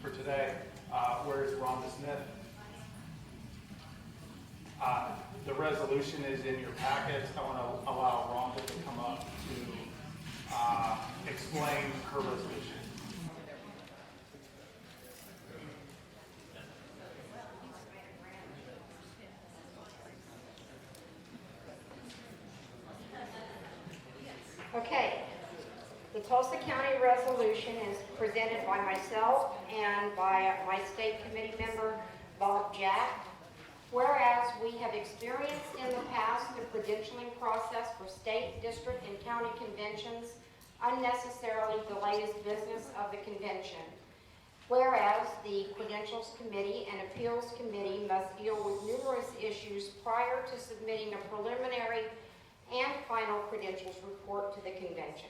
for today. Where is Rhonda Smith? The resolution is in your packets. I want to allow Rhonda to come up to explain her resolution. Okay, the Tulsa County resolution is presented by myself and by my state committee member, Bob Jack. Whereas we have experienced in the past the credentialing process for state, district, and county conventions unnecessarily delays business of the convention. Whereas the Credentials Committee and Appeals Committee must deal with numerous issues prior to submitting a preliminary and final credentials report to the convention.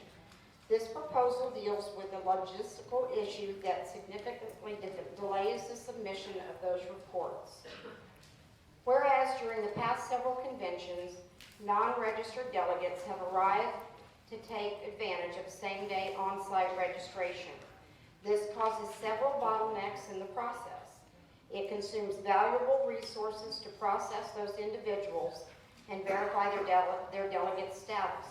This proposal deals with a logistical issue that significantly delays the submission of those reports. Whereas during the past several conventions, non-registered delegates have arrived to take advantage of same-day on-site registration. This causes several bottlenecks in the process. It consumes valuable resources to process those individuals and verify their delegate status.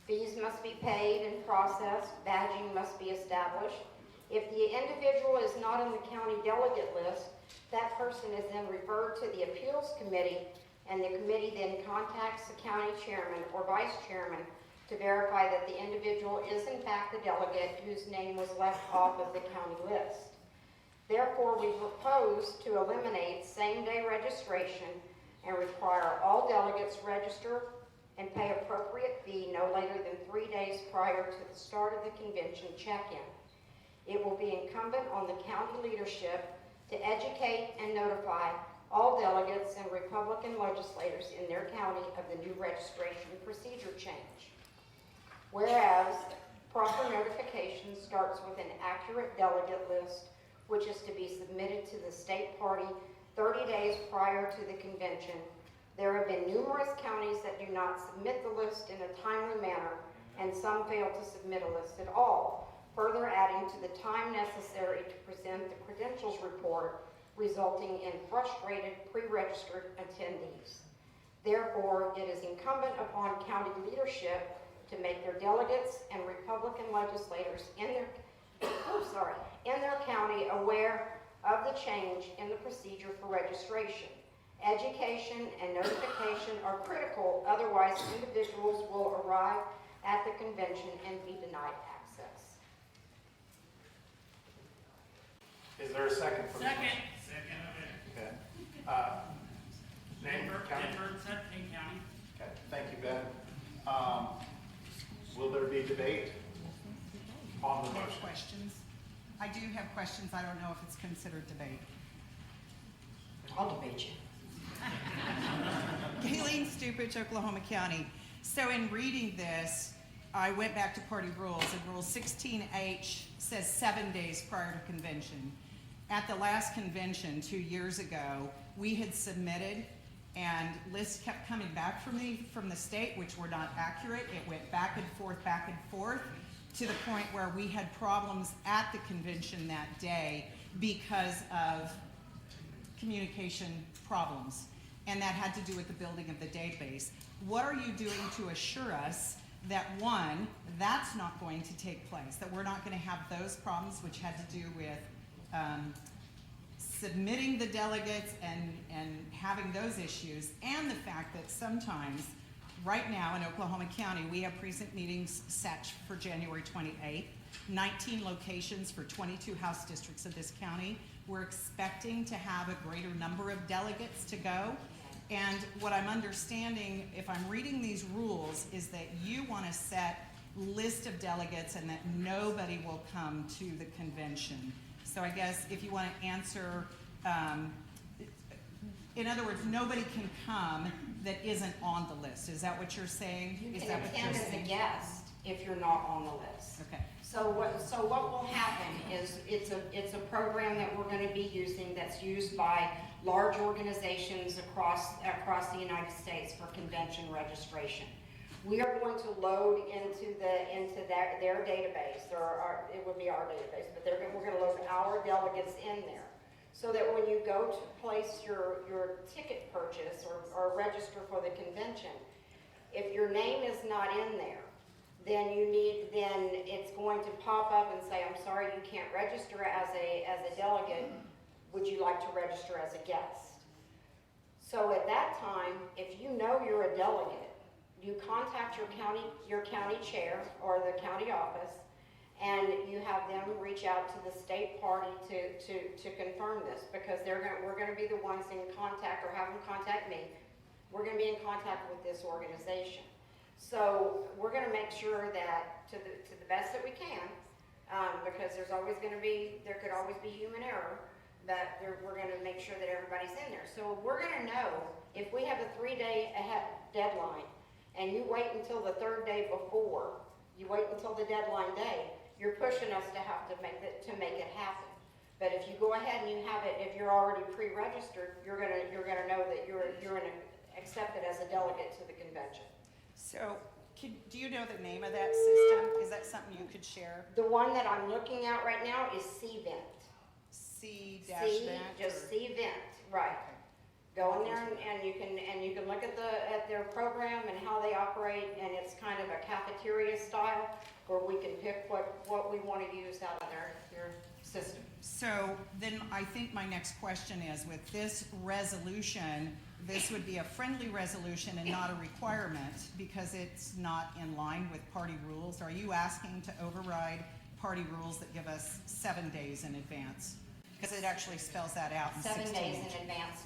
Fees must be paid and processed, badging must be established. If the individual is not in the county delegate list, that person is then referred to the appeals committee, and the committee then contacts the county chairman or vice chairman to verify that the individual is in fact the delegate whose name was left off of the county list. Therefore, we propose to eliminate same-day registration and require all delegates register and pay appropriate fee no later than 3 days prior to the start of the convention check-in. It will be incumbent on the county leadership to educate and notify all delegates and Republican legislators in their county of the new registration procedure change. Whereas proper notification starts with an accurate delegate list, which is to be submitted to the state party 30 days prior to the convention. There have been numerous counties that do not submit the list in a timely manner, and some fail to submit a list at all, further adding to the time necessary to present the credentials report, resulting in frustrated pre-registered attendees. Therefore, it is incumbent upon county leadership to make their delegates and Republican legislators in their county aware of the change in the procedure for registration. Education and notification are critical, otherwise individuals will arrive at the convention and be denied access. Is there a second for Second. Okay. Name, county? Denver, King County. Okay, thank you, Ben. Will there be debate on the I have motion? questions. I do have questions. I don't know if it's considered debate. I'll debate you. Galen Stupich, Oklahoma County. So in reading this, I went back to party rules, and Rule 16H says 7 days prior to convention. At the last convention 2 years ago, we had submitted, and lists kept coming back from the state, which were not accurate. It went back and forth, to the point where we had problems at the convention that day because of communication problems. And that had to do with the building of the database. What are you doing to assure us that, one, that's not going to take place, that we're not going to have those problems which had to do with submitting the delegates and having those issues, and the fact that sometimes, right now in Oklahoma County, we have precinct meetings set for January 28th, 19 locations for 22 House districts of this county. We're expecting to have a greater number of delegates to go. And what I'm understanding, if I'm reading these rules, is that you want to set list of delegates and that nobody will come to the convention. So I guess if you want to answer, in other words, nobody can come that isn't on the list. Is that what you're saying? You Is can that what attend you're as a saying? guest if you're not on the list. Okay. So what will happen is it's a program that we're going to be using that's used by large organizations across the United States for convention registration. We are going to load into their database, it would be our database, but we're gonna load our delegates in there. So that when you go to place your ticket purchase or register for the convention, if your name is not in there, then it's going to pop up and say, I'm sorry, you can't register as a delegate. Would you like to register as a guest? So at that time, if you know you're a delegate, you contact your county chair or the county office, and you have them reach out to the state party to confirm this, because we're gonna be the ones in contact, or have them contact me. We're gonna be in contact with this organization. So we're gonna make sure that to the best that we can, because there could always be human error, but we're gonna make sure that everybody's in there. So we're gonna know if we have a 3-day deadline, and you wait until the 3rd day before, you wait until the deadline day, you're pushing us to have to make it happen. But if you go ahead and you have it, if you're already pre-registered, you're gonna know that you're accepted as a delegate to the convention. So, do you know the name of that system? Is that something you could share? The one that I'm looking at right now is C-Vent. C-Vent? Just C-Vent, right. Go in there and you can look at their program and how they operate, and it's kind of a cafeteria style where we can pick what we want to use out of their system. So then I think my next question is, with this resolution, this would be a friendly resolution and not a requirement because it's not in line with party rules. Are you asking to override party rules that give us 7 days in advance? Because it actually spells that out in 7 16. days in advance.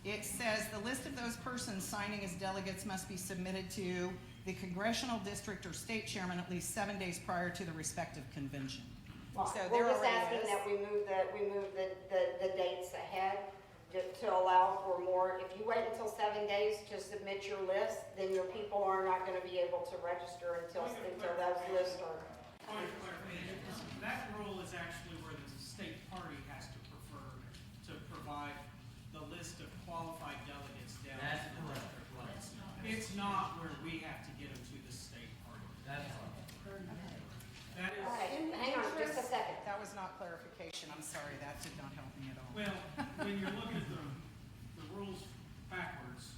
It says the list of those persons signing as delegates must be submitted to the congressional district or state chairman at least 7 days prior to the respective convention. Well, So we're there just already asking is. that we move the dates ahead to allow for more. If you wait until 7 days to submit your list, then your people are not going to be able to register until those lists are. Point of clarification, that rule is actually where the state party has to provide the list of qualified delegates down to the district levels. It's not where we have to get them to the state party. That is. All right, hang on just a second. That was not clarification. I'm sorry, that did not help me at all. Well, when you're looking at the rules backwards,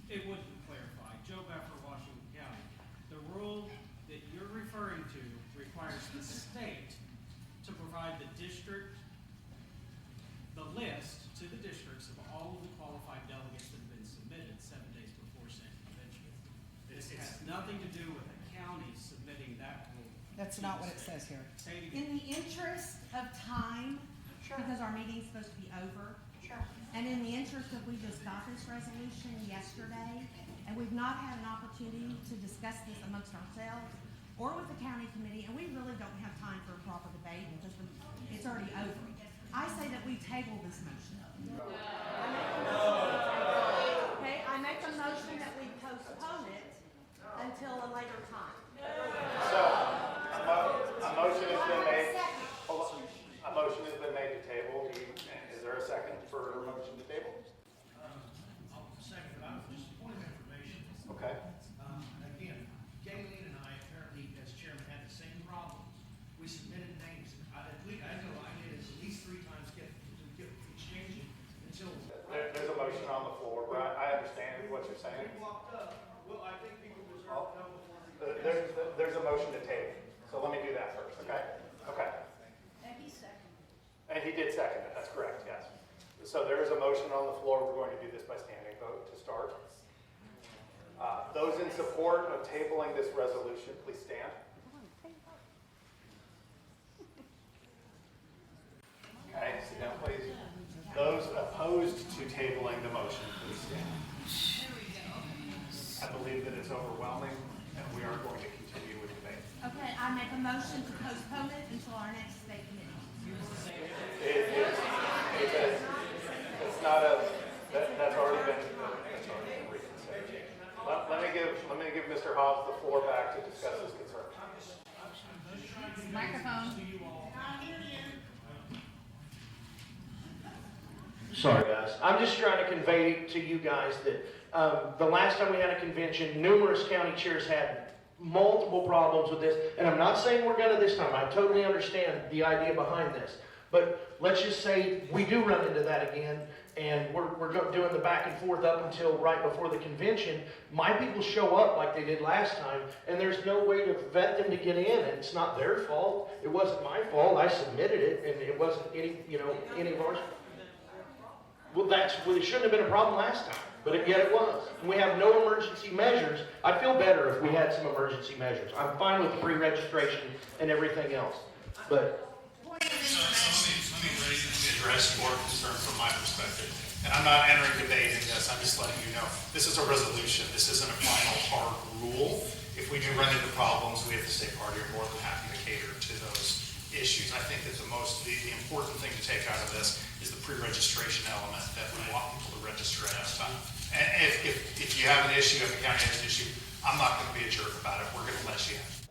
it wouldn't clarify. Joe Beffer, Washington County, the rule that you're referring to requires the state to provide the district, the list to the districts of all of the qualified delegates that have been submitted 7 days before said convention. This has nothing to do with the county submitting that rule. That's not what it says here. Say it In again. the interest of time, Sure. because our meeting's supposed to be over, Sure. and in the interest of we just got this resolution yesterday, and we've not had an opportunity to discuss this amongst ourselves or with the county committee, and we really don't have time for a proper debate because it's already over. I say that we table this motion. Okay, I make a motion that we postpone it until a later time. So, a motion has been made. Hold on. A motion has been made to table. Is there a second for a motion to table? I'll second it. Just a point of information. Okay. Again, Galen and I apparently, as chairman, had the same problem. We submitted names. I know I did at least 3 times get exchanging until. There's a motion on the floor, but I understand what you're saying. We walked up. Well, I think people deserve to know before we. There's a motion to table. So let me do that first, okay? Okay. And he did second it, that's correct, yes. So there is a motion on the floor. We're going to do this by standing vote to start. Those in support of tabling this resolution, please stand. Okay, sit down, please. Those opposed to tabling the motion, please stand. I believe that it's overwhelming, and we are going to continue with debate. Okay, I make a motion to postpone it until our next state committee. It's not that's already been reconsidered. Let me give Mr. Hobbs the floor back to discuss his concern. Microphone. Sorry, guys. I'm just trying to convey to you guys that The last time we had a convention, numerous county chairs had multiple problems with this, and I'm not saying we're gonna this time. I totally understand the idea behind this. But let's just say we do run into that again, and we're doing the back and forth up until right before the convention. My people show up like they did last time, and there's no way to vet them to get in, and it's not their fault. It wasn't my fault. I submitted it, and it wasn't any of ours. Well, it shouldn't have been a problem last time, but yet it was. And we have no emergency measures. I'd feel better if we had some emergency measures. I'm fine with the pre-registration and everything else, but. Let me address your concern from my perspective. And I'm not entering debate in this, I'm just letting you know, this is a resolution, this isn't a final hard rule. If we do run into problems, we have the state party are more than happy to cater to those issues. I think that the important thing to take out of this is the pre-registration element, that we want people to register ahead of time. And if you have an issue, if the county has an issue, I'm not gonna be a jerk about it, we're gonna let you in.